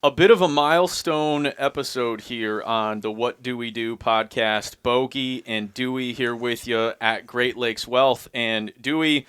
A bit of a milestone episode here on the What Do We Do podcast. Bogey and Dewey here with you at Great Lakes Wealth. And Dewey,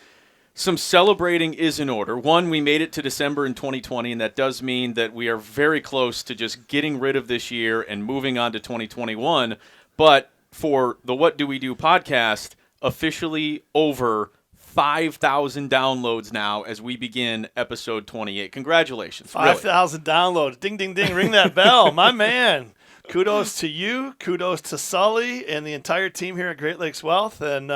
some celebrating is in order. One, we made it to December in 2020, and that does mean that we are very close to just getting rid of this year and moving on to 2021. But for the What Do We Do podcast, officially over 5,000 downloads now as we begin episode 28. Congratulations. 5,000 downloads. Ding, ding, ding. Ring that bell. My man. Kudos to you. Kudos to Sully and the entire team here at Great Lakes Wealth. And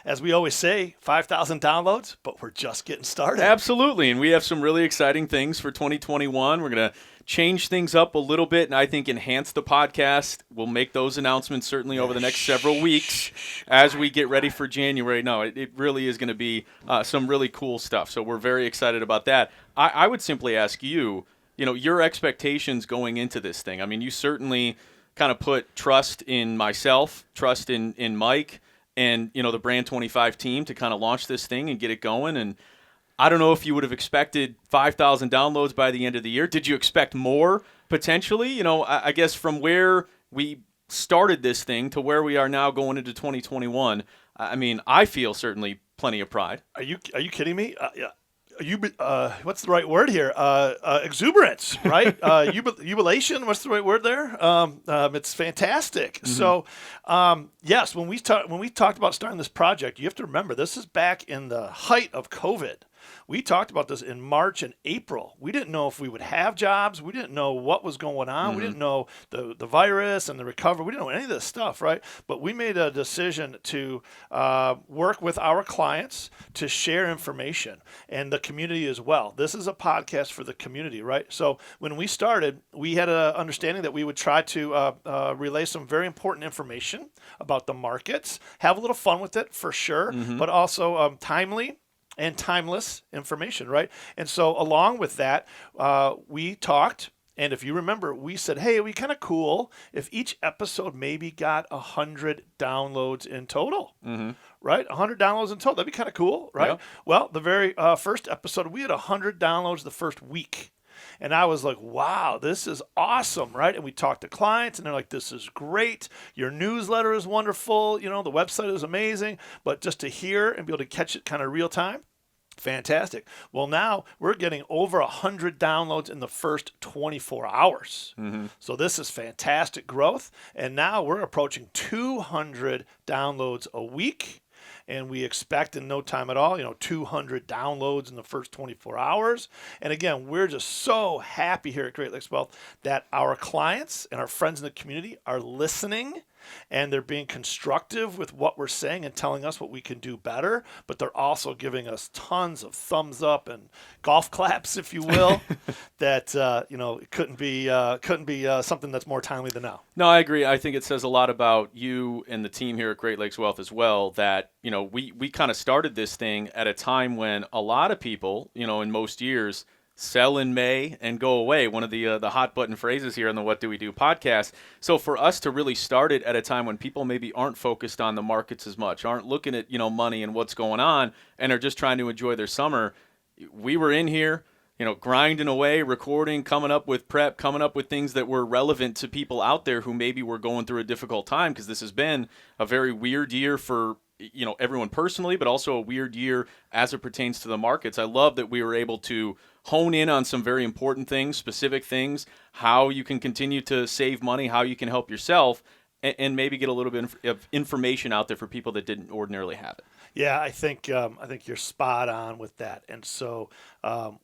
as we always say, 5,000 downloads, but we're just getting started. Absolutely. And we have some really exciting things for 2021. We're going to change things up a little bit and I think enhance the podcast. We'll make those announcements certainly over the next several weeks as we get ready for January. No, it really is going to be some really cool stuff. So we're very excited about that. I would simply ask you, your expectations going into this thing. I mean, you certainly kind of put trust in myself, trust in Mike and, the Brand25 team to kind of launch this thing and get it going. And I don't know if you would have expected 5,000 downloads by the end of the year. Did you expect more potentially? I guess from where we started this thing to where we are now going into 2021, I mean, I feel certainly plenty of pride. Are you kidding me? What's the right word here? Exuberance, right? Jubilation. What's the right word there? It's fantastic. Mm-hmm. So, yes, when we talked about starting this project, you have to remember this is back in the height of COVID. We talked about this in March and April. We didn't know if we would have jobs. We didn't know what was going on. Mm-hmm. We didn't know the virus and the recovery. We didn't know any of this stuff, right? But we made a decision to work with our clients to share information and the community as well. This is a podcast for the community, right? So when we started, we had an understanding that we would try to relay some very important information about the markets, have a little fun with it for sure, mm-hmm. but also timely and timeless information, right? And so along with that, we talked, and if you remember, we said, hey, it'd be kind of cool if each episode maybe got 100 downloads in total, mm-hmm. right? 100 downloads in total. That'd be kind of cool, right? Yeah. Well, the very first episode, we had 100 downloads the first week. And I was like, wow, this is awesome, right? And we talked to clients, and they're like, this is great. Your newsletter is wonderful. The website is amazing. But just to hear and be able to catch it kind of real time, fantastic. Well, now we're getting over 100 downloads in the first 24 hours. Mm-hmm. So this is fantastic growth. And now we're approaching 200 downloads a week. And we expect in no time at all, 200 downloads in the first 24 hours. And again, we're just so happy here at Great Lakes Wealth that our clients and our friends in the community are listening and they're being constructive with what we're saying and telling us what we can do better. But they're also giving us tons of thumbs up and golf claps, if you will, that, it couldn't be something that's more timely than now. No, I agree. I think it says a lot about you and the team here at Great Lakes Wealth as well that, we kind of started this thing at a time when a lot of people, in most years, sell in May and go away, one of the hot button phrases here on the What Do We Do podcast. So for us to really start it at a time when people maybe aren't focused on the markets as much, aren't looking at, money and what's going on, and are just trying to enjoy their summer, we were in here, grinding away, recording, coming up with prep, coming up with things that were relevant to people out there who maybe were going through a difficult time, because this has been a very weird year for everyone personally, but also a weird year as it pertains to the markets. I love that we were able to hone in on some very important things, specific things, how you can continue to save money, how you can help yourself, and maybe get a little bit of information out there for people that didn't ordinarily have it. Yeah, I think you're spot on with that. And so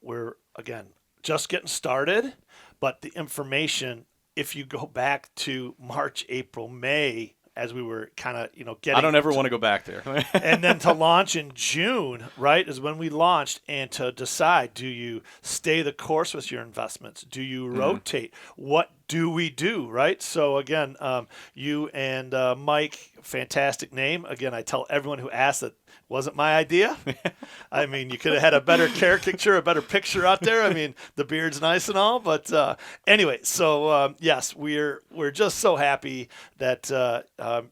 we're, again, just getting started, but the information, if you go back to March, April, May, as we were kind of, getting... I don't ever want to go back there. And then to launch in June, right, is when we launched, and to decide, do you stay the course with your investments? Do you rotate? What do we do, right? So again, you and Mike, fantastic name. Again, I tell everyone who asks that wasn't my idea. I mean, you could have had a better caricature, a better picture out there. I mean, the beard's nice and all, but anyway. So yes, we're just so happy that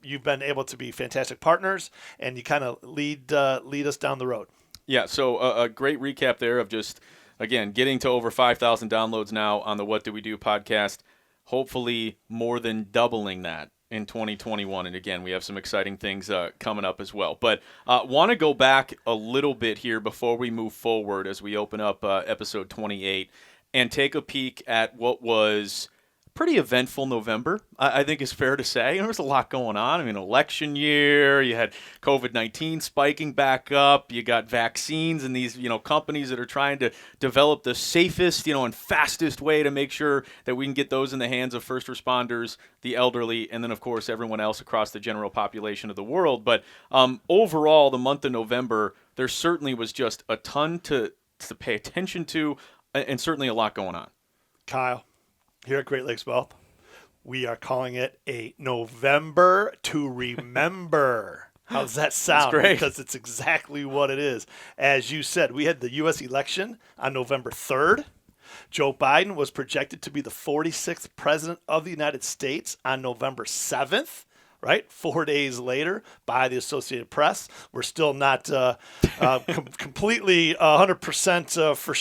you've been able to be fantastic partners, and you kind of lead us down the road. Yeah. So a great recap there of just again, getting to over 5,000 downloads now on the What Do We Do podcast. Hopefully more than doubling that in 2021. And again, we have some exciting things coming up as well. But want to go back a little bit here before we move forward as we open up episode 28 and take a peek at what was pretty eventful November, I think is fair to say. There was a lot going on. I mean, election year, you had COVID-19 spiking back up, you got vaccines and these, companies that are trying to develop the safest, and fastest way to make sure that we can get those in the hands of first responders, the elderly, and then, of course, everyone else across the general population of the world. But overall, the month of November, there certainly was just a ton to pay attention to and certainly a lot going on. Kyle, here at Great Lakes Wealth, we are calling it a November to remember. How's that sound? That's great. Because it's exactly what it is. As you said, we had the U.S. election on November 3rd. Joe Biden was projected to be the 46th president of the United States on November 7th. Right, 4 days later, by the Associated Press. We're still not completely 100% for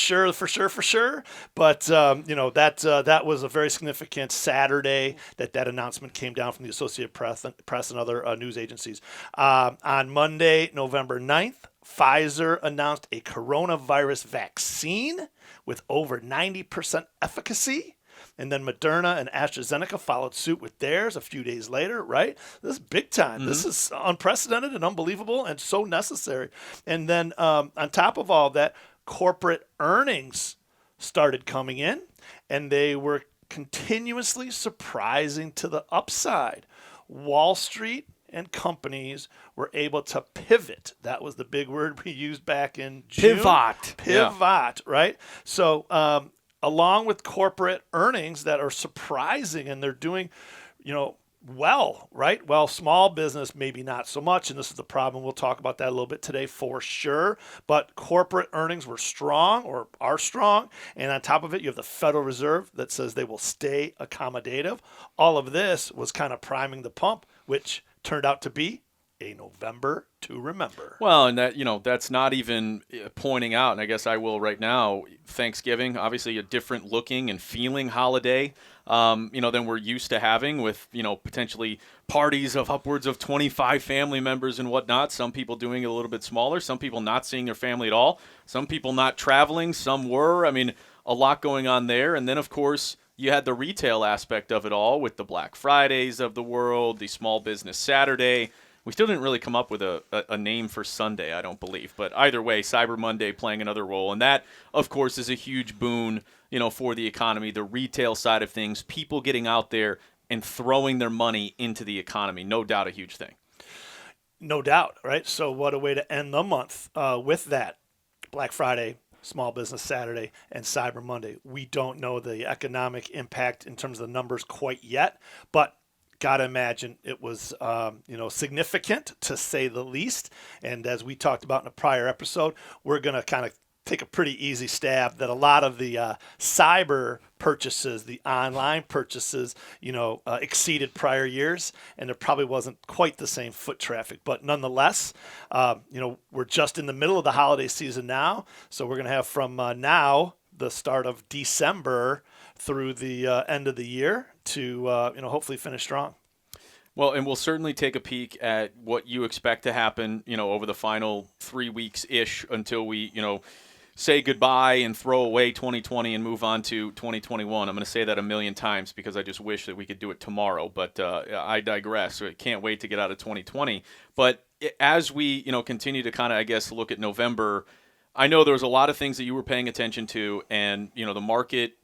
sure. But that was a very significant Saturday that announcement came down from the Associated Press and other news agencies. On Monday, November 9th, Pfizer announced a coronavirus vaccine with over 90% efficacy. And then Moderna and AstraZeneca followed suit with theirs a few days later, right? This is big time. Mm-hmm. This is unprecedented and unbelievable and so necessary. And then on top of all that, corporate earnings started coming in, and they were continuously surprising to the upside. Wall Street and companies were able to pivot. That was the big word we used back in June. Pivot, yeah. Right? So along with corporate earnings that are surprising and they're doing, well, right? Well, small business, maybe not so much. And this is the problem. We'll talk about that a little bit today for sure. But corporate earnings were strong or are strong. And on top of it, you have the Federal Reserve that says they will stay accommodative. All of this was kind of priming the pump, which turned out to be a November to remember. Well, and that, that's not even pointing out, and I guess I will right now, Thanksgiving, obviously a different looking and feeling holiday, than we're used to having with, potentially parties of upwards of 25 family members and whatnot. Some people doing it a little bit smaller, some people not seeing their family at all, some people not traveling, some were. I mean, a lot going on there. And then, of course, you had the retail aspect of it all with the Black Fridays of the world, the Small Business Saturday. We still didn't really come up with a name for Sunday, I don't believe. But either way, Cyber Monday playing another role. And that, of course, is a huge boon, for the economy, the retail side of things, people getting out there and throwing their money into the economy. No doubt a huge thing. No doubt, right? So what a way to end the month with that. Black Friday, Small Business Saturday, and Cyber Monday. We don't know the economic impact in terms of the numbers quite yet, but gotta imagine it was, significant to say the least. And as we talked about in a prior episode, we're gonna kind of take a pretty easy stab that a lot of the cyber purchases, the online purchases, exceeded prior years, and there probably wasn't quite the same foot traffic. But nonetheless, we're just in the middle of the holiday season now, so we're gonna have from now the start of December through the end of the year to hopefully finish strong. Well, and we'll certainly take a peek at what you expect to happen, over the final 3 weeks-ish until we, say goodbye and throw away 2020 and move on to 2021. I'm going to say that a million times because I just wish that we could do it tomorrow, but I digress. So I can't wait to get out of 2020. But as we, continue to kind of, I guess, look at November, I know there was a lot of things that you were paying attention to, and, the market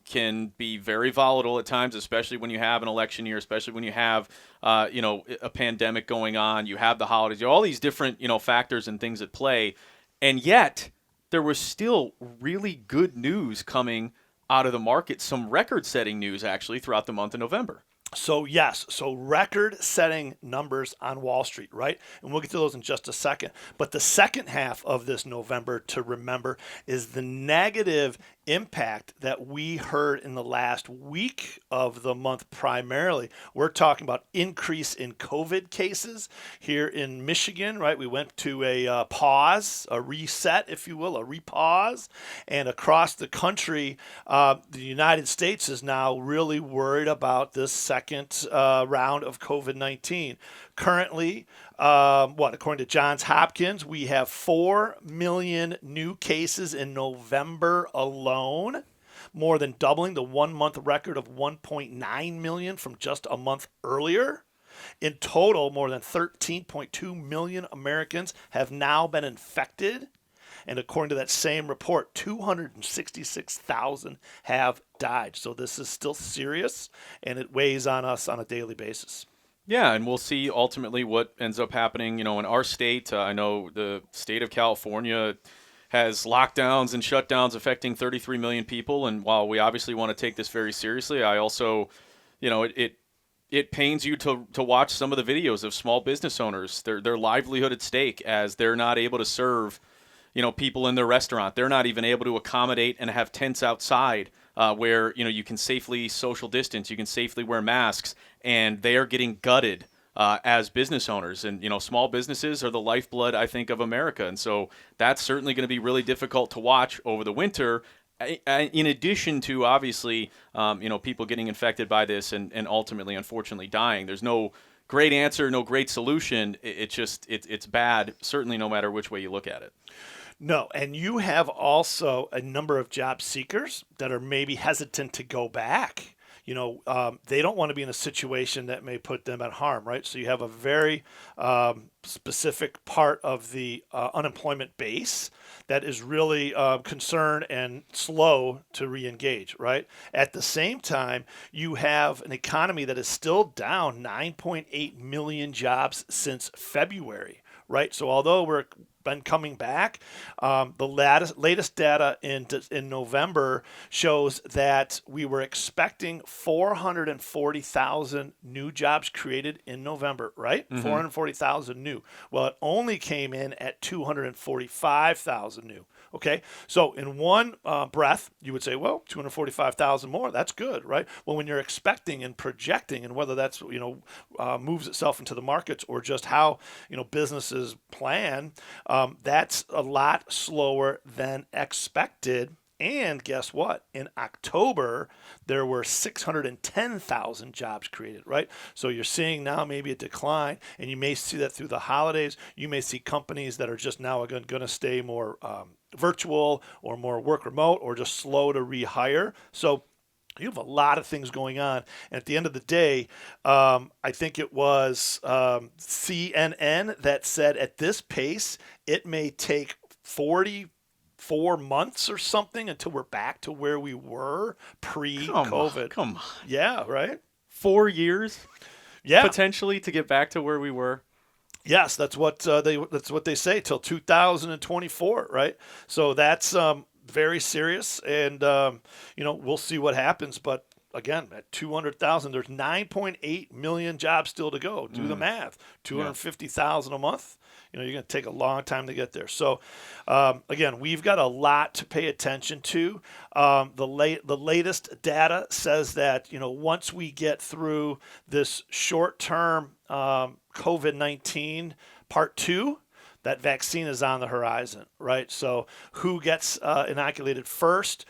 can be very volatile at times, especially when you have an election year, especially when you have, a pandemic going on, you have the holidays, all these different, factors and things at play. And yet there was still really good news coming out of the market, some record-setting news actually throughout the month of November. So yes, record-setting numbers on Wall Street, right? And we'll get to those in just a second. But the second half of this November to remember is the negative impact that we heard in the last week of the month primarily. We're talking about increase in COVID cases here in Michigan, right? We went to a pause, a reset, if you will, a repause. And across the country, the United States is now really worried about this second round of COVID-19. Currently, according to Johns Hopkins, we have 4 million new cases in November alone, more than doubling the 1 month record of 1.9 million from just a month earlier. In total, more than 13.2 million Americans have now been infected. And according to that same report, 266,000 have died. So this is still serious, and it weighs on us on a daily basis. Yeah, and we'll see ultimately what ends up happening. In our state, I know the state of California has lockdowns and shutdowns affecting 33 million people. And while we obviously want to take this very seriously, I also, it pains you to watch some of the videos of small business owners, their livelihood at stake as they're not able to serve, people in their restaurant. They're not even able to accommodate and have tents outside where, you can safely social distance, you can safely wear masks, and they are getting gutted as business owners. And, small businesses are the lifeblood, I think, of America. And so that's certainly going to be really difficult to watch over the winter, in addition to, obviously, people getting infected by this and ultimately, unfortunately, dying. There's no great answer, no great solution. It's bad, certainly no matter which way you look at it. No, and you have also a number of job seekers that are maybe hesitant to go back. They don't want to be in a situation that may put them at harm, right? So you have a very specific part of the unemployment base that is really concerned and slow to re-engage, right? At the same time, you have an economy that is still down 9.8 million jobs since February, right? So although we're been coming back, the latest data in November shows that we were expecting 440,000 new jobs created in November, right? Mm-hmm. 440,000 new. Well, it only came in at 245,000 new. Okay, so in one breath, you would say, well, 245,000 more, that's good, right? Well, when you're expecting and projecting, and whether that's, moves itself into the markets or just how, businesses plan, that's a lot slower than expected. And guess what? In October, there were 610,000 jobs created, right? So you're seeing now maybe a decline, and you may see that through the holidays. You may see companies that are just now going to stay more virtual or more work remote or just slow to rehire. So you have a lot of things going on. And at the end of the day, I think it was CNN that said at this pace, it may take 44 months or something until we're back to where we were pre-COVID. Come on. Yeah, right? 4 years? Yeah. Potentially to get back to where we were? Yes, that's what they say, till 2024, right? So that's very serious, and we'll see what happens. But again, at 200,000, there's 9.8 million jobs still to go. Do the math. 250,000 a month. You're going to take a long time to get there. So, again, we've got a lot to pay attention to. The latest data says that, once we get through this short-term COVID-19 part 2, that vaccine is on the horizon, right? So who gets inoculated first,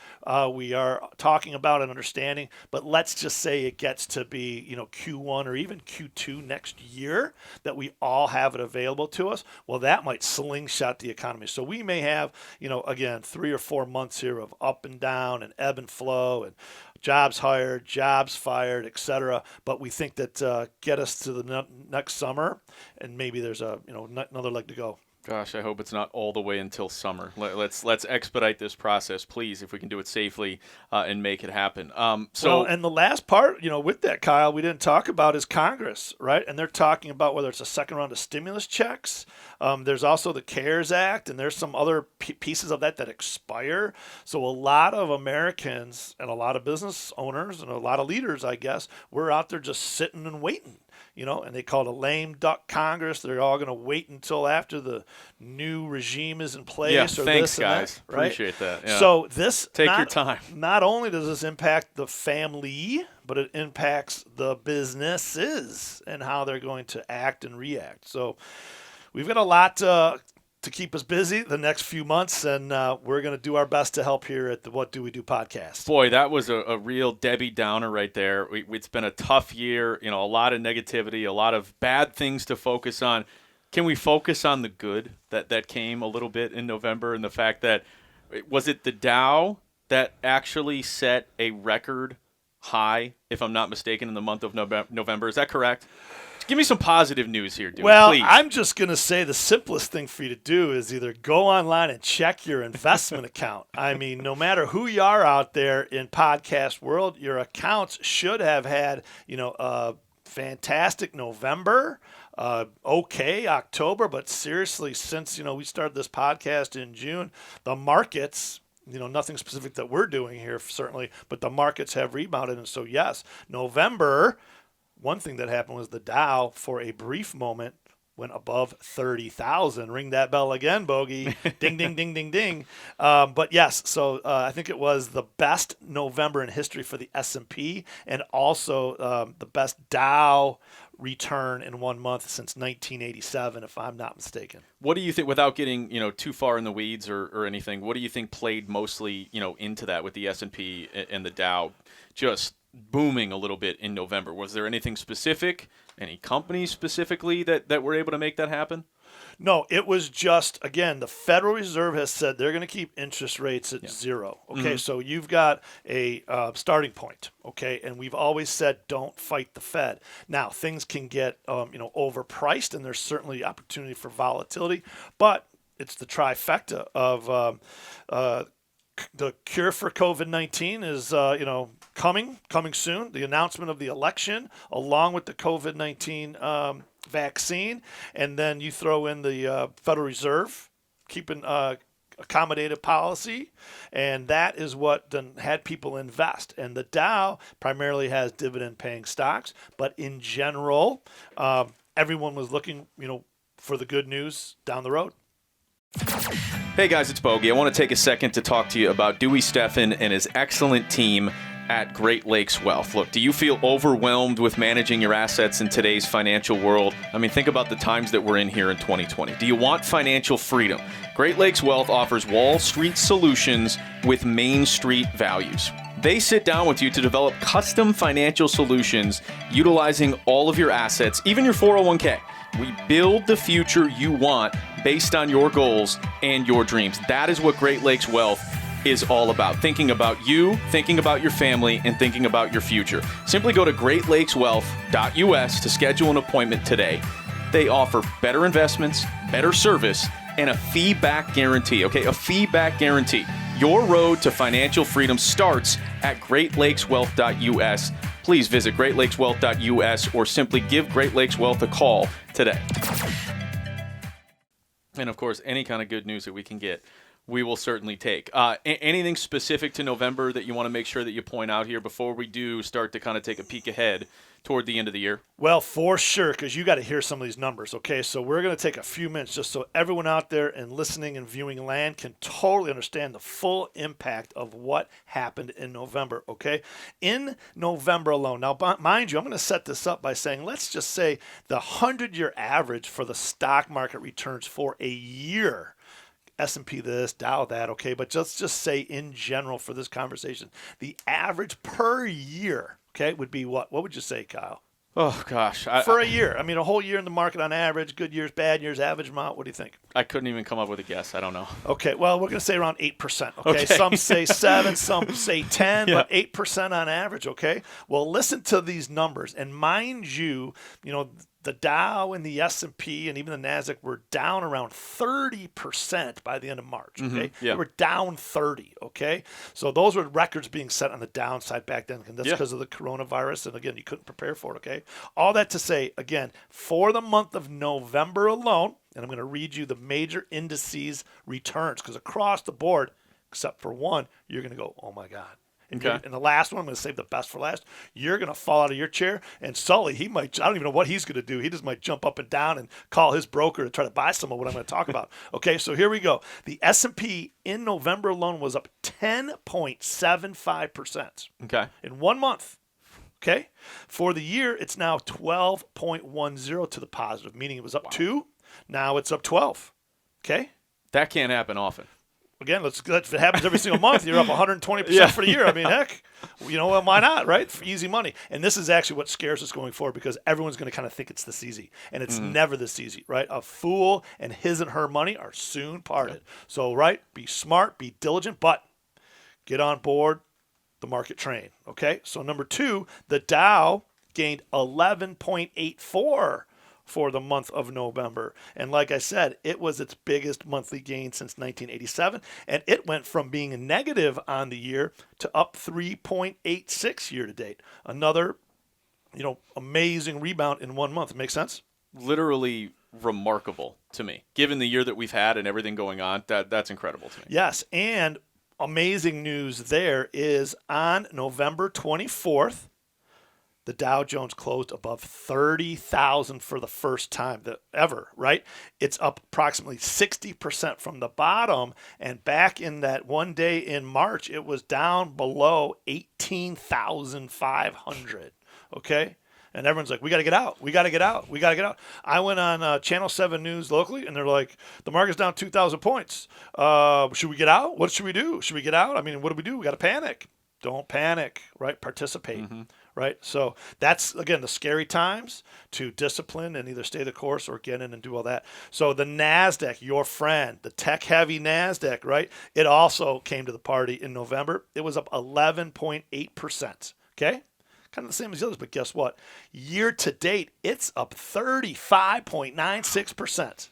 we are talking about and understanding, but let's just say it gets to be, Q1 or even Q2 next year that we all have it available to us. Well, that might slingshot the economy. So we may have, again, 3 or 4 months here of up and down and ebb and flow and jobs hired, jobs fired, etc. But we think that get us to the next summer, and maybe there's another leg to go. Gosh, I hope it's not all the way until summer. Let's expedite this process, please, if we can do it safely and make it happen. And the last part, with that, Kyle, we didn't talk about is Congress, right? And they're talking about whether it's a second round of stimulus checks, There's also the CARES Act, and there's some other pieces of that expire. So a lot of Americans and a lot of business owners and a lot of leaders, I guess, we're out there just sitting and waiting. And they call it a lame duck Congress. They're all going to wait until after the new regime is in place. Yeah, or thanks, this and guys. that, right? Appreciate that. Yeah. So this Take your time. Not only does this impact the family, but it impacts the businesses and how they're going to act and react. So we've got a lot to keep us busy the next few months, and we're going to do our best to help here at the What Do We Do podcast. Boy, that was a real Debbie Downer right there. It's been a tough year, a lot of negativity, a lot of bad things to focus on. Can we focus on the good that came a little bit in November, and the fact that, was it the Dow that actually set a record high, if I'm not mistaken, in the month of November? Is that correct? Give me some positive news here, dude. Well, please. I'm just going to say the simplest thing for you to do is either go online and check your investment account. I mean, no matter who you are out there in podcast world, your accounts should have had, a fantastic November, okay October, but seriously, since, we started this podcast in June, the markets, nothing specific that we're doing here, certainly, but the markets have rebounded. And so, yes, November, one thing that happened was the Dow, for a brief moment, went above 30,000. Ring that bell again, Bogey. Ding, ding, ding, ding, ding. But yes, so I think it was the best November in history for the S&P, and also the best Dow return in 1 month since 1987, if I'm not mistaken. What do you think, without getting too far in the weeds or anything, what do you think played mostly into that with the S&P and the Dow just booming a little bit in November? Was there anything specific, any companies specifically that were able to make that happen? No, it was just, again, the Federal Reserve has said they're going to keep interest rates at zero. Okay, so you've got a starting point. Okay, and we've always said don't fight the Fed. Now, things can get overpriced, and there's certainly opportunity for volatility, but it's the trifecta of the cure for COVID-19 is coming soon. The announcement of the election, along with the COVID-19 vaccine, and then you throw in the Federal Reserve keeping accommodative policy, and that is what had people invest. And the Dow primarily has dividend-paying stocks, but in general, everyone was looking, for the good news down the road. Hey guys, it's Bogey. I want to take a second to talk to you about Dewey Steffen and his excellent team at Great Lakes Wealth. Look, do you feel overwhelmed with managing your assets in today's financial world? I mean, think about the times that we're in here in 2020. Do you want financial freedom? Great Lakes Wealth offers Wall Street solutions with Main Street values. They sit down with you to develop custom financial solutions utilizing all of your assets, even your 401k. We build the future you want based on your goals and your dreams. That is what Great Lakes Wealth is all about. Thinking about you, thinking about your family, and thinking about your future. Simply go to greatlakeswealth.us to schedule an appointment today. They offer better investments, better service, and a fee-back guarantee. Okay, a fee-back guarantee. Your road to financial freedom starts at greatlakeswealth.us. Please visit greatlakeswealth.us or simply give Great Lakes Wealth a call today. And of course, any kind of good news that we can get, we will certainly take. Anything specific to November that you want to make sure that you point out here before we do start to kind of take a peek ahead toward the end of the year? Well, for sure, because you got to hear some of these numbers, okay? So we're going to take a few minutes just so everyone out there in listening and viewing land can totally understand the full impact of what happened in November, okay? In November alone, now mind you, I'm going to set this up by saying, let's just say the 100-year average for the stock market returns for a year. S&P this, Dow that, okay? But just say in general for this conversation, the average per year, okay, would be what? What would you say, Kyle? Oh, gosh. For a year. I mean, a whole year in the market on average, good years, bad years, average amount. What do you think? I couldn't even come up with a guess. I don't know. Okay, well, we're going to say around 8%, okay? Some say 7, some say 10, yeah. But 8% on average, okay? Well, listen to these numbers. And mind you, the Dow and the S&P and even the Nasdaq were down around 30% by the end of March. Okay, Yeah. they were down 30. Okay, so those were records being set on the downside back then, and that's because of the coronavirus. And again, you couldn't prepare for it. Okay, all that to say, again, for the month of November alone, and I'm going to read you the major indices returns, because across the board, except for one, you're going to go, oh my God. And the last one, I'm going to save the best for last. You're going to fall out of your chair. And Sully, I don't even know what he's going to do. He just might jump up and down and call his broker to try to buy some of what I'm going to talk about. Okay, so here we go. The S&P in November alone was up 10.75%. Okay. In 1 month. Okay. For the year, it's now 12.10 to the positive, meaning it was up 2. Now it's up 12. Okay. That can't happen often. Again, if it happens every single month, you're up 120% for the year. I mean, heck, why not, right? For easy money. And this is actually what scares us going forward, because everyone's going to kind of think it's this easy. And it's never this easy, right? A fool and his and her money are soon parted. So, right, be smart, be diligent, but get on board the market train, okay? So, number 2, the Dow gained 11.84 for the month of November. And like I said, it was its biggest monthly gain since 1987. And it went from being negative on the year to up 3.86 year to date. Another, amazing rebound in 1 month. Make sense? Literally remarkable to me. Given the year that we've had and everything going on, that's incredible to me. Yes. And amazing news there is on November 24th, the Dow Jones closed above 30,000 for the first time ever, right? It's up approximately 60% from the bottom. And back in that one day in March, it was down below 18,500, okay? And everyone's like, we got to get out. We got to get out. We got to get out. I went on Channel 7 News locally, and they're like, the market's down 2,000 points. Should we get out? What should we do? Should we get out? I mean, what do? We got to panic. Don't panic, right? Participate. Right? So that's, again, the scary times to discipline and either stay the course or get in and do all that. So the NASDAQ, your friend, the tech-heavy NASDAQ, right? It also came to the party in November. It was up 11.8%, okay? Kind of the same as the others, but guess what? Year to date, it's up 35.96%,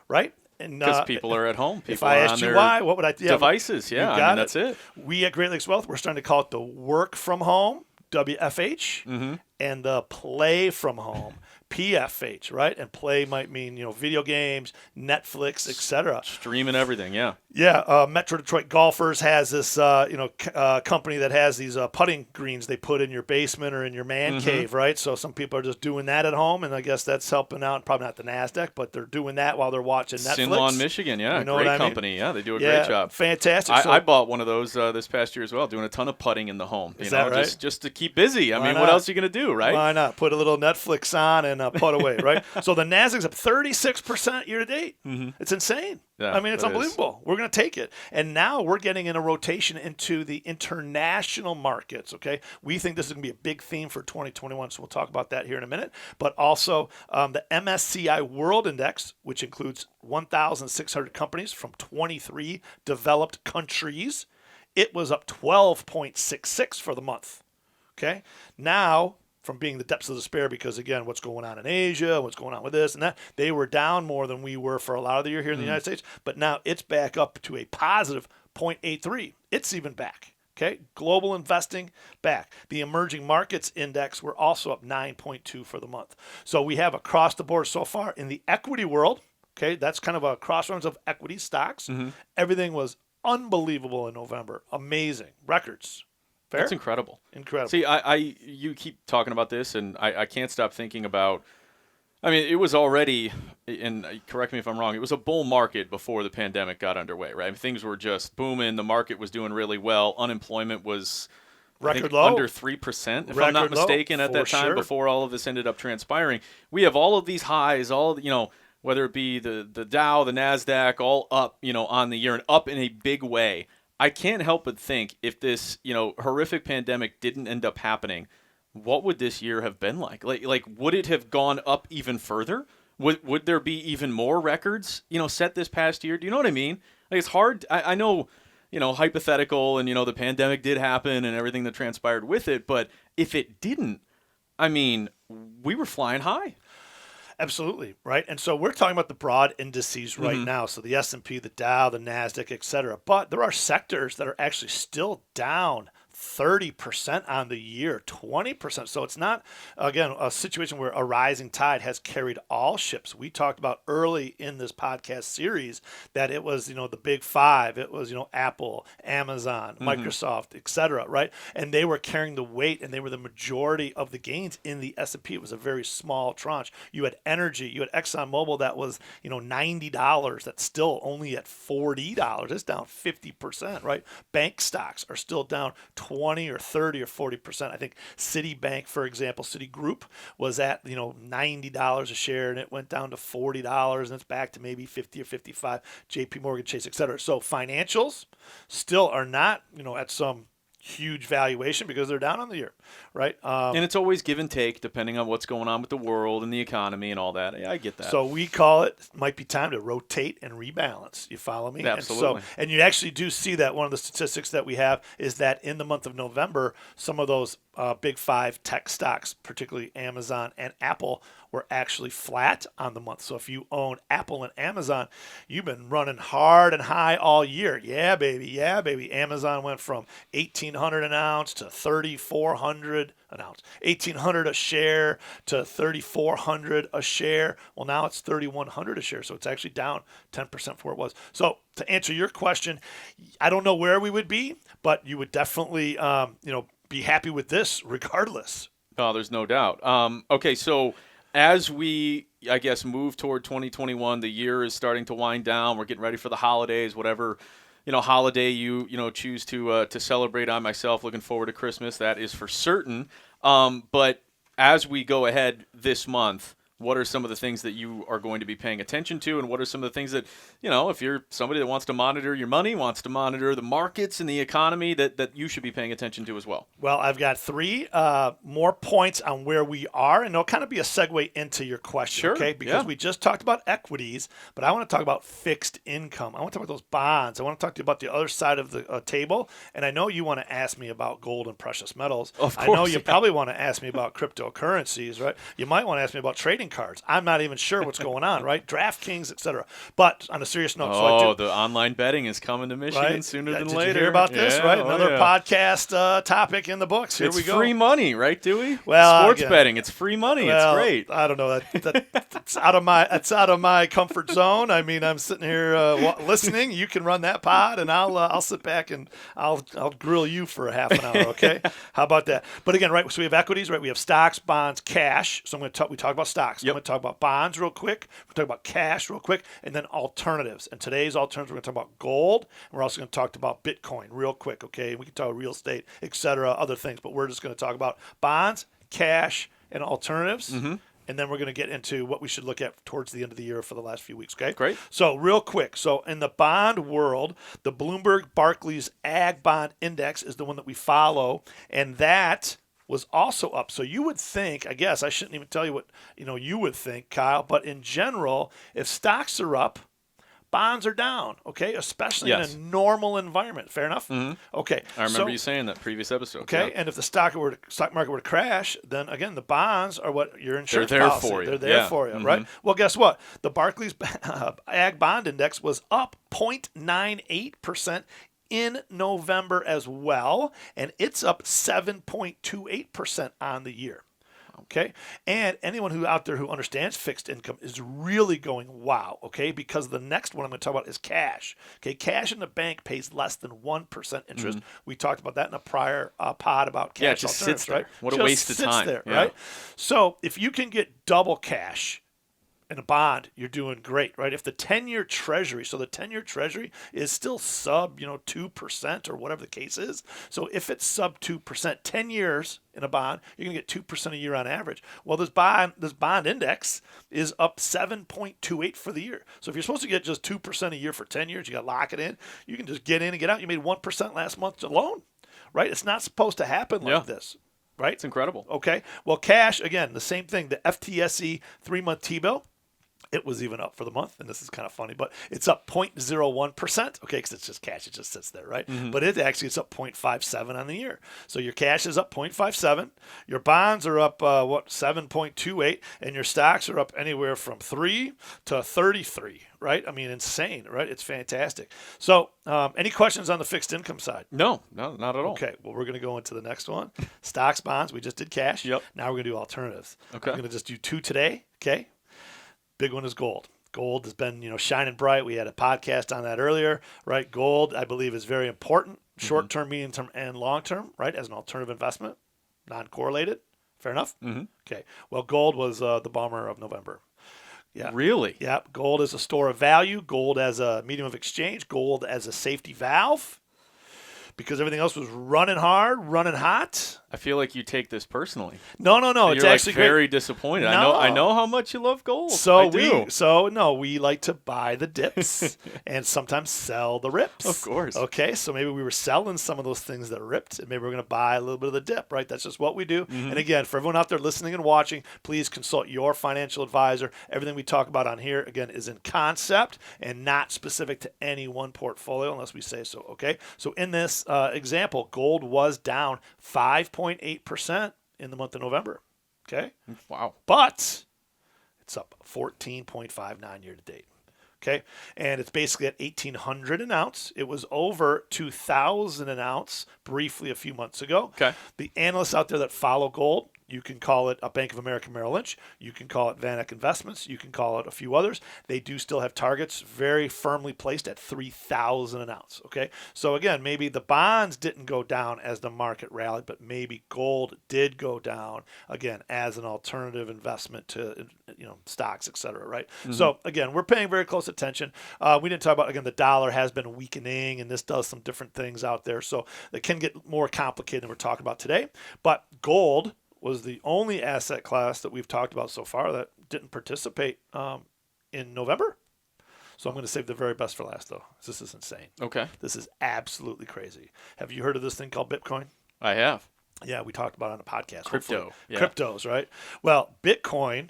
right? Because people are at home. People if I asked you why, what would I? Devices, that's it. We at Great Lakes Wealth, we're starting to call it the work from home, WFH, and the play from home, PFH, right? And play might mean, video games, Netflix, etc. Streaming everything, yeah. Yeah, Metro Detroit Golfers has this, company that has these putting greens they put in your basement or in your man cave, right? So some people are just doing that at home, and I guess that's helping out. Probably not the NASDAQ, but they're doing that while they're watching Netflix. Sinlawn, Michigan, yeah, great company. Mean? Yeah, they do a great job. Fantastic. I bought one of those this past year as well, doing a ton of putting in the home. Is that right? Just to keep busy. I mean, what else are you going to do, right? Why not? Put a little Netflix on and putt away, right? So the NASDAQ's up 36% year to date. It's insane. Yeah, I mean, it's unbelievable. We're going to take it. And now we're getting in a rotation into the international markets, okay? We think this is going to be a big theme for 2021, so we'll talk about that here in a minute. But also the Msci World Index, which includes 1,600 companies from 23 developed countries, it was up 12.66 for the month, okay? Now, from being the depths of despair because, again, what's going on in Asia, what's going on with this and that, they were down more than we were for a lot of the year here in the United States, but now it's back up to a positive 0.83. It's even back, okay? Global investing back. The emerging markets index were also up 9.2 for the month. So we have across the board so far in the equity world, okay, that's kind of a crossroads of equity stocks. Everything was unbelievable in November. Amazing. Records. Fair? That's incredible. Incredible. See, you keep talking about this, and I can't stop thinking about. I mean, it was already, and correct me if I'm wrong, it was a bull market before the pandemic got underway, right? I mean, things were just booming. The market was doing really well. Unemployment was record low, under 3%, if I'm not mistaken, at that time before all of this ended up transpiring. We have all of these highs, whether it be the Dow, the NASDAQ, all up, on the year and up in a big way. I can't help but think if this, horrific pandemic didn't end up happening, what would this year have been like? Like would it have gone up even further? Would there be even more records, set this past year? Do you know what I mean? Like, it's hard. I know, hypothetical and, the pandemic did happen and everything that transpired with it. But if it didn't, I mean, we were flying high. Absolutely, right? And so we're talking about the broad indices right now. So the S&P, the Dow, the Nasdaq, et cetera. But there are sectors that are actually still down 30% on the year, 20%. So it's not, again, a situation where a rising tide has carried all ships. We talked about early in this podcast series that it was, the big five. It was, Apple, Amazon, Microsoft, et cetera, right? And they were carrying the weight, and they were the majority of the gains in the S&P. It was a very small tranche. You had energy. You had ExxonMobil that was, $90. That's still only at $40. It's down 50%, right? Bank stocks are still down 20 or 30 or 40%. I think Citibank, for example, Citigroup was at, $90 a share, and it went down to $40, and it's back to maybe 50 or 55, JP Morgan Chase, et cetera. So financials still are not, at some huge valuation because they're down on the year, right? And it's always give and take depending on what's going on with the world and the economy and all that. Yeah, I get that. So we call it might be time to rotate and rebalance. You follow me? Absolutely. And you actually do see that one of the statistics that we have is that in the month of November, some of those big five tech stocks, particularly Amazon and Apple, were actually flat on the month. So if you own Apple and Amazon, you've been running hard and high all year. Yeah, baby. Yeah, baby. Amazon went from 1,800 an ounce to 3,400 an ounce, 1,800 a share to 3,400 a share. Well, now it's 3,100 a share. So it's actually down 10% from where it was. So to answer your question, I don't know where we would be, but you would definitely, be happy with this regardless. Oh, there's no doubt. Okay, so as we, I guess, move toward 2021, the year is starting to wind down. We're getting ready for the holidays, whatever, holiday you choose to celebrate. I myself looking forward to Christmas. That is for certain. But as we go ahead this month, what are some of the things that you are going to be paying attention to, and what are some of the things that, if you're somebody that wants to monitor your money, wants to monitor the markets and the economy, that you should be paying attention to as well? Well, I've got three more points on where we are, and it'll kind of be a segue into your question, sure, okay? Because we just talked about equities, but I want to talk about fixed income. I want to talk about those bonds. I want to talk to you about the other side of the table, and I know you want to ask me about gold and precious metals. Of course, I know you probably want to ask me about cryptocurrencies, right? You might want to ask me about trading cards. I'm not even sure what's going on, right? DraftKings, et cetera. But on a serious note, the online betting is coming to Michigan sooner than later. Did you hear about this, right? Another podcast topic in the books. Here we go. It's free money, right, Dewey? Well, sports betting, it's free money. It's great. I don't know. That's out of my comfort zone. I mean, I'm sitting here listening. You can run that pod, and I'll sit back and I'll grill you for a half an hour. Okay, how about that? But again, right. So we have equities, right? We have stocks, bonds, cash. So we talk about stocks. Yep. I'm going to talk about bonds real quick. We're talk about cash real quick, and then alternatives. And today's alternatives, we're going to talk about gold. And we're also going to talk about Bitcoin real quick. Okay, we can talk about real estate, etc., other things, but we're just going to talk about bonds, cash, and alternatives. And then we're going to get into what we should look at towards the end of the year for the last few weeks, okay? Great. So real quick, so in the bond world, the Bloomberg Barclays Ag Bond Index is the one that we follow, and that was also up. So you would think, I guess I shouldn't even tell you what you would think, Kyle, but in general, if stocks are up, bonds are down, okay? Especially in a normal environment. Fair enough? Okay. I remember you saying that previous episode. Okay, and if the stock market were to crash, then again, the bonds are what your insurance They're there policy. for you. They're there for you, right? Well, guess what? The Barclays Ag Bond Index was up 0.98% in November as well, and it's up 7.28% on the year. Okay, and anyone who out there who understands fixed income is really going wow. Okay, because the next one I'm going to talk about is cash. Okay, cash in the bank pays less than 1% interest. We talked about that in a prior pod about cash. Yeah, it just sits there. Right? What a waste of time. There, right? So if you can get double cash in a bond, you're doing great, right? If the 10-year treasury, so the 10-year treasury is still sub, 2% or whatever the case is. So if it's sub 2%, 10 years in a bond, you're going to get 2% a year on average. Well, this bond index is up 7.28 for the year. So if you're supposed to get just 2% a year for 10 years, you got to lock it in. You can just get in and get out. You made 1% last month alone, right? It's not supposed to happen like this. Right? It's incredible. Okay. Well, cash, again, the same thing. The FTSE 3-month T-bill It was even up for the month, and this is kind of funny, but it's up 0.01%, okay, because it's just cash. It just sits there, right? But it's up 0.57 on the year. So your cash is up 0.57. Your bonds are up, 7.28, and your stocks are up anywhere from 3 to 33, right? I mean, insane, right? It's fantastic. So any questions on the fixed income side? No, not at all. Okay, well, we're going to go into the next one. Stocks, bonds, we just did cash. Yep. Now we're going to do alternatives. Okay. I'm going to just do 2 today, okay? Big one is gold. Gold has been, shining bright. We had a podcast on that earlier, right? Gold, I believe, is very important, short-term, medium-term, and long-term, right, as an alternative investment, non-correlated. Fair enough? Okay. Well, gold was the bummer of November. Yeah. Really? Yeah. Gold as a store of value, gold as a medium of exchange, gold as a safety valve, because everything else was running hard, running hot. I feel like you take this personally. No. It's You're actually very great. disappointed. No. I know how much you love gold. We like to buy the dips and sometimes sell the rips. Of course. Okay, so maybe we were selling some of those things that ripped, and maybe we're going to buy a little bit of the dip, right? That's just what we do. And again, for everyone out there listening and watching, please consult your financial advisor. Everything we talk about on here, again, is in concept and not specific to any one portfolio unless we say so, okay? So in this example, gold was down 5.8% in the month of November, okay? Wow. But it's up 14.59 year to date. Okay, and it's basically at 1,800 an ounce. It was over 2,000 an ounce briefly a few months ago. Okay. The analysts out there that follow gold, you can call it a Bank of America Merrill Lynch. You can call it VanEck Investments. You can call it a few others. They do still have targets very firmly placed at 3,000 an ounce. Okay, so again, maybe the bonds didn't go down as the market rallied, but maybe gold did go down again as an alternative investment to stocks, et cetera. Right. So again, we're paying very close attention. We didn't talk about again the dollar has been weakening, and this does some different things out there, so it can get more complicated than we're talking about today. But gold was the only asset class that we've talked about so far that didn't participate in November. So I'm going to save the very best for last, though. This is insane. Okay. This is absolutely crazy. Have you heard of this thing called Bitcoin? I have. Yeah, we talked about it on a podcast. Crypto. Yeah. Cryptos, right? Well, Bitcoin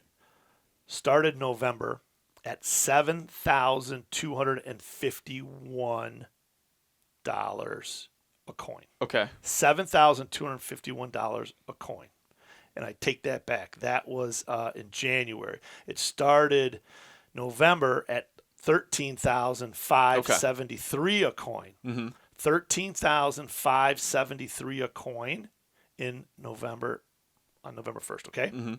started November at $7,251 a coin. Okay. $7,251 a coin. And I take that back. That was in January. It started November at $13,573 a coin. Mm-hmm. $13,573 a coin in November, on November 1st, okay? Mm-hmm.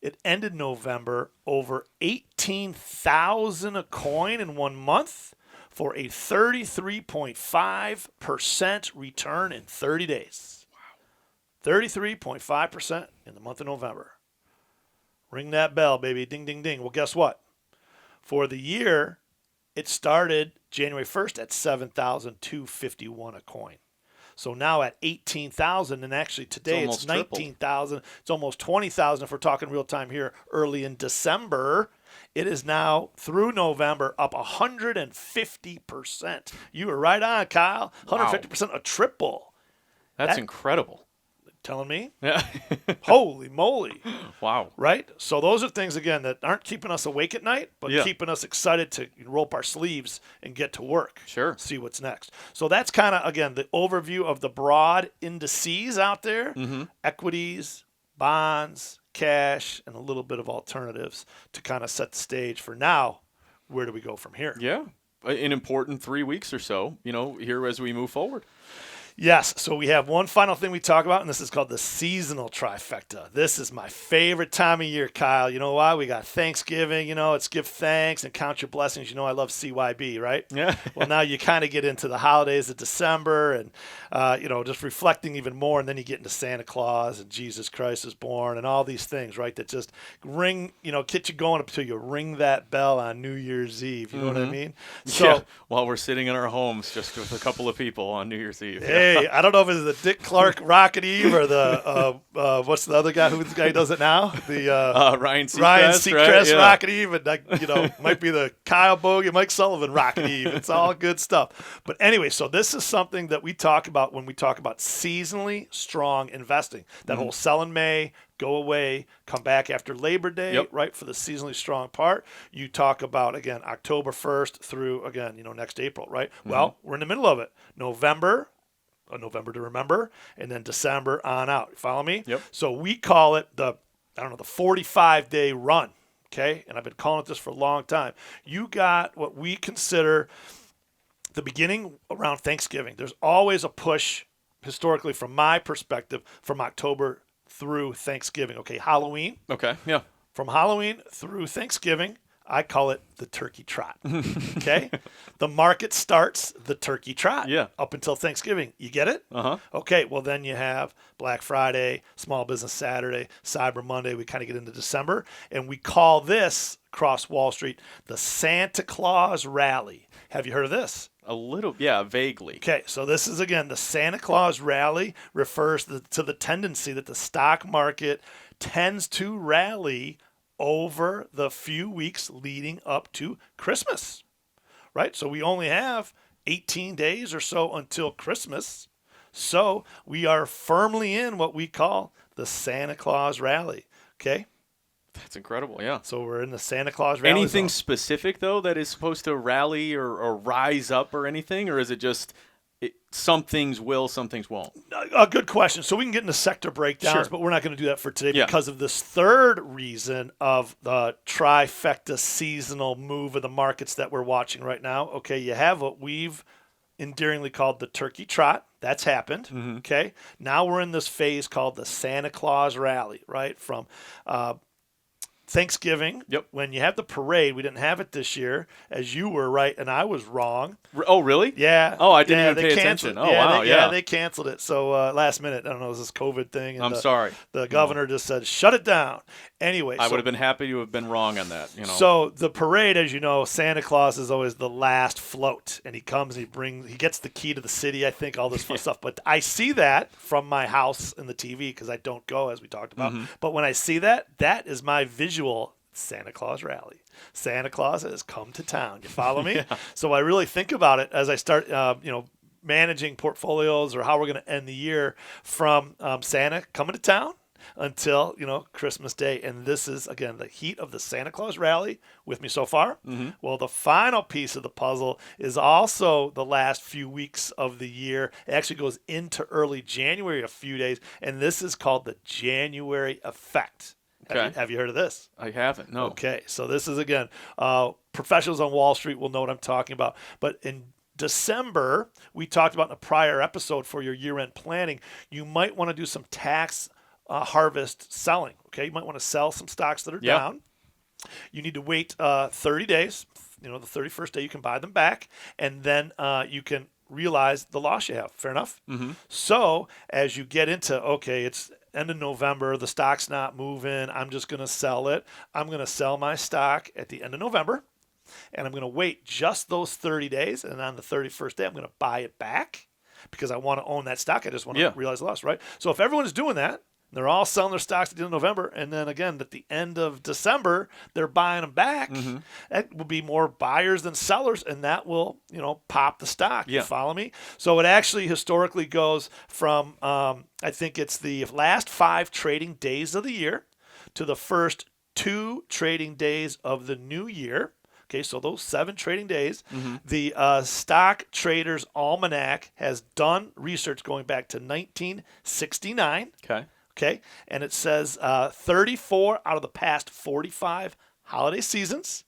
It ended November over 18,000 a coin in 1 month for a 33.5% return in 30 days. 33.5% in the month of November. Ring that bell, baby. Ding, ding, ding. Well, guess what? For the year, it started January 1st at $7,251 a coin. So now at 18,000, and actually today it's 19,000. It's almost 20,000 if we're talking real time here early in December. It is now through November up 150%. You were right on, Kyle. 150%, a triple. That's incredible. Telling me? Yeah. Holy moly. Wow. Right? So those are things, again, that aren't keeping us awake at night, but keeping us excited to roll up our sleeves and get to work. Sure. See what's next. So that's kind of, again, the overview of the broad indices out there. Mm-hmm. Equities, bonds, cash, and a little bit of alternatives to kind of set the stage for now. Where do we go from here? Yeah. An important 3 weeks or so, here as we move forward. Yes, so we have one final thing we talk about, and this is called the Seasonal Trifecta. This is my favorite time of year, Kyle. You know why? We got Thanksgiving, it's give thanks and count your blessings. I love CYB, right? Yeah. Well, now you kind of get into the holidays of December and, just reflecting even more, and then you get into Santa Claus and Jesus Christ is born and all these things, right, that just ring, get you going up until you ring that bell on New Year's Eve. You know what I mean? So while we're sitting in our homes just with a couple of people on New Year's Eve. There Hey, I don't know if it's the Dick Clark Rocket Eve or the what's the other guy? Who's the guy who does it now? The Ryan Seacrest, Ryan Seacrest right? Yeah. Rocket Eve, and might be the Kyle Bogan, Mike Sullivan Rocket Eve. It's all good stuff. But anyway, so this is something that we talk about when we talk about seasonally strong investing. That whole sell in May, go away, come back after Labor Day, Yep. right, for the seasonally strong part. You talk about, again, October 1st through, again, next April, right? Well, we're in the middle of it. November to remember, and then December on out. You follow me? Yep. So we call it the 45-day run, okay? And I've been calling it this for a long time. You got what we consider the beginning around Thanksgiving. There's always a push, historically, from my perspective, from October through Thanksgiving. Okay, Halloween. Okay. Yeah. From Halloween through Thanksgiving, I call it the turkey trot. Okay? The market starts the turkey trot up until Thanksgiving. You get it? Uh-huh. Okay, well, then you have Black Friday, Small Business Saturday, Cyber Monday. We kind of get into December, and we call this, across Wall Street, the Santa Claus Rally. Have you heard of this? A little, yeah, vaguely. Okay, so this is, again, the Santa Claus Rally refers to the tendency that the stock market tends to rally over the few weeks leading up to Christmas, right? So we only have 18 days or so until Christmas. So we are firmly in what we call the Santa Claus Rally, okay? That's incredible, yeah. So we're in the Santa Claus Rally Anything zone. specific, though, that is supposed to rally or rise up or anything? Or is it just some things will, some things won't? A good question. So we can get into sector breakdowns, Sure. but we're not going to do that for today Yeah. because of this third reason of the trifecta seasonal move of the markets that we're watching right now. Okay, you have what we've endearingly called the turkey trot. That's happened. Okay, now we're in this phase called the Santa Claus Rally, right? From Thanksgiving, when you have the parade, we didn't have it this year, as you were right and I was wrong. Oh, really? Yeah. Oh, I didn't even they pay canceled. attention. Oh, wow, yeah. They canceled it. So last minute, I don't know, it was this COVID thing. And I'm sorry. The governor just said, shut it down. Anyway. I would have been happy to have been wrong on that. So the parade, as you know, Santa Claus is always the last float. And he comes, he gets the key to the city, I think, all this fun stuff. But I see that from my house in the TV because I don't go, as we talked about. But when I see that, that is my visual Santa Claus Rally. Santa Claus has come to town. You follow me? So I really think about it as I start, managing portfolios or how we're going to end the year from Santa coming to town until, Christmas Day. And this is, again, the heat of the Santa Claus Rally with me so far. Well, the final piece of the puzzle is also the last few weeks of the year. It actually goes into early January a few days, and this is called the January effect. Okay. Have you heard of this? I haven't, no. Okay, so this is, again, professionals on Wall Street will know what I'm talking about. But in December, we talked about in a prior episode for your year-end planning, you might want to do some tax harvest selling. Okay, you might want to sell some stocks that are down. You need to wait 30 days. The 31st day you can buy them back, and then you can realize the loss you have. Fair enough? So as you get into, it's end of November, the stock's not moving, I'm just going to sell it. I'm going to sell my stock at the end of November, and I'm going to wait just those 30 days, and on the 31st day, I'm going to buy it back because I want to own that stock. I just want to realize the loss, right? So if everyone's doing that, they're all selling their stocks at the end of November, and then again at the end of December they're buying them back. That will be more buyers than sellers, and that will pop the stock. You follow me? So it actually historically goes from I think it's the last 5 trading days of the year to the first 2 trading days of the new year. Okay, so those 7 trading days, the Stock Traders Almanac has done research going back to 1969. Okay, and it says 34 out of the past 45 holiday seasons,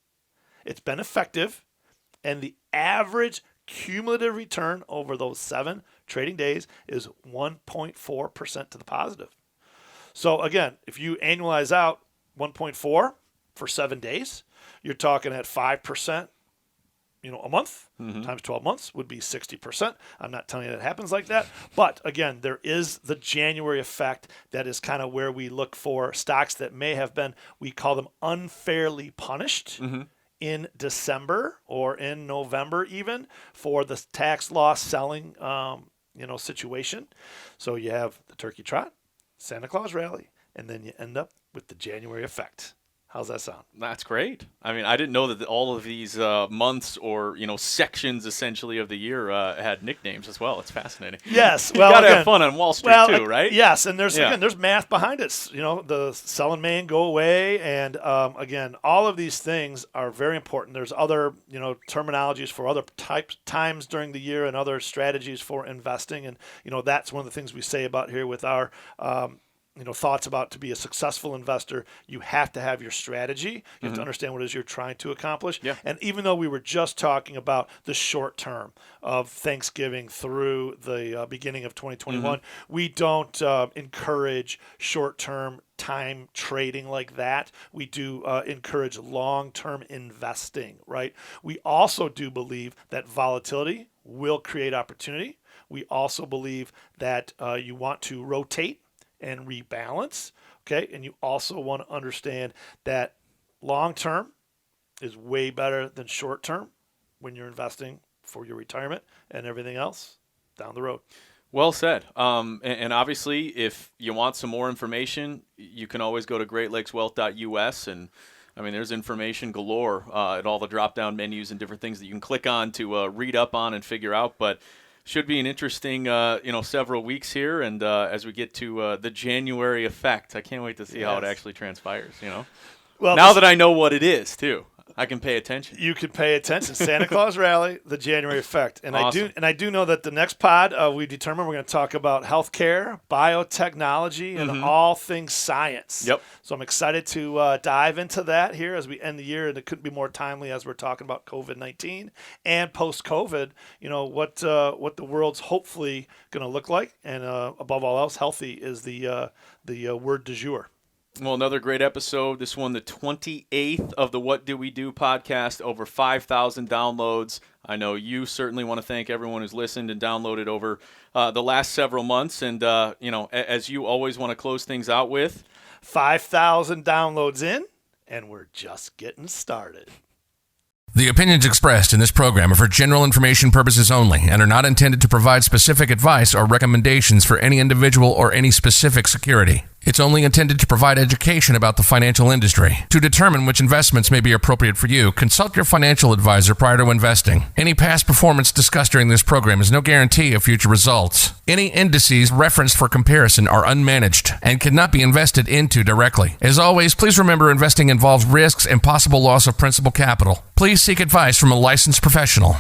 it's been effective, and the average cumulative return over those 7 trading days is 1.4% to the positive. So again, if you annualize out 1.4 for 7 days, you're talking at 5%. A month times 12 months would be 60%. I'm not telling you that it happens like that. But again, there is the January effect that is kind of where we look for stocks that may have been, we call them unfairly punished in December or in November even for the tax loss selling situation. So you have the Turkey Trot, Santa Claus Rally, and then you end up with the January effect. How's that sound? That's great. I mean, I didn't know that all of these months or sections essentially of the year had nicknames as well. It's fascinating. Yes, you gotta have fun on Wall Street too, right? Yes, and there's math behind it. The sell and may and go away, and again, all of these things are very important. There's other terminologies for other times during the year and other strategies for investing, and that's one of the things we say about here with our thoughts about to be a successful investor. You have to have your strategy. You have to understand what it is you're trying to accomplish. Yeah. And even though we were just talking about the short term of Thanksgiving through the beginning of 2021, we don't encourage short term time trading like that. We do encourage long-term investing, right? We also do believe that volatility will create opportunity. We also believe that you want to rotate and rebalance, okay? And you also want to understand that long-term is way better than short-term when you're investing for your retirement and everything else down the road. Well said. And obviously, if you want some more information, you can always go to greatlakeswealth.us, and I mean, there's information galore at all the drop-down menus and different things that you can click on to read up on and figure out, but should be an interesting, several weeks here, and as we get to the January effect, I can't wait to see how it actually transpires. Well, now that I know what it is, too, I can pay attention. You can pay attention. Santa Claus Rally, the January effect, and awesome. I do know that the next pod we determined we're going to talk about healthcare, biotechnology, and all things science. Yep. So I'm excited to dive into that here as we end the year, and it couldn't be more timely as we're talking about COVID-19 and post-COVID. What the world's hopefully going to look like, and above all else, healthy is the word du jour. Well, another great episode. This one, the 28th of the What Do We Do podcast, over 5,000 downloads. I know you certainly want to thank everyone who's listened and downloaded over the last several months. And, as you always want to close things out with, 5,000 downloads in, and we're just getting started. The opinions expressed in this program are for general information purposes only and are not intended to provide specific advice or recommendations for any individual or any specific security. It's only intended to provide education about the financial industry. To determine which investments may be appropriate for you, consult your financial advisor prior to investing. Any past performance discussed during this program is no guarantee of future results. Any indices referenced for comparison are unmanaged and cannot be invested into directly. As always, please remember investing involves risks and possible loss of principal capital. Please seek advice from a licensed professional.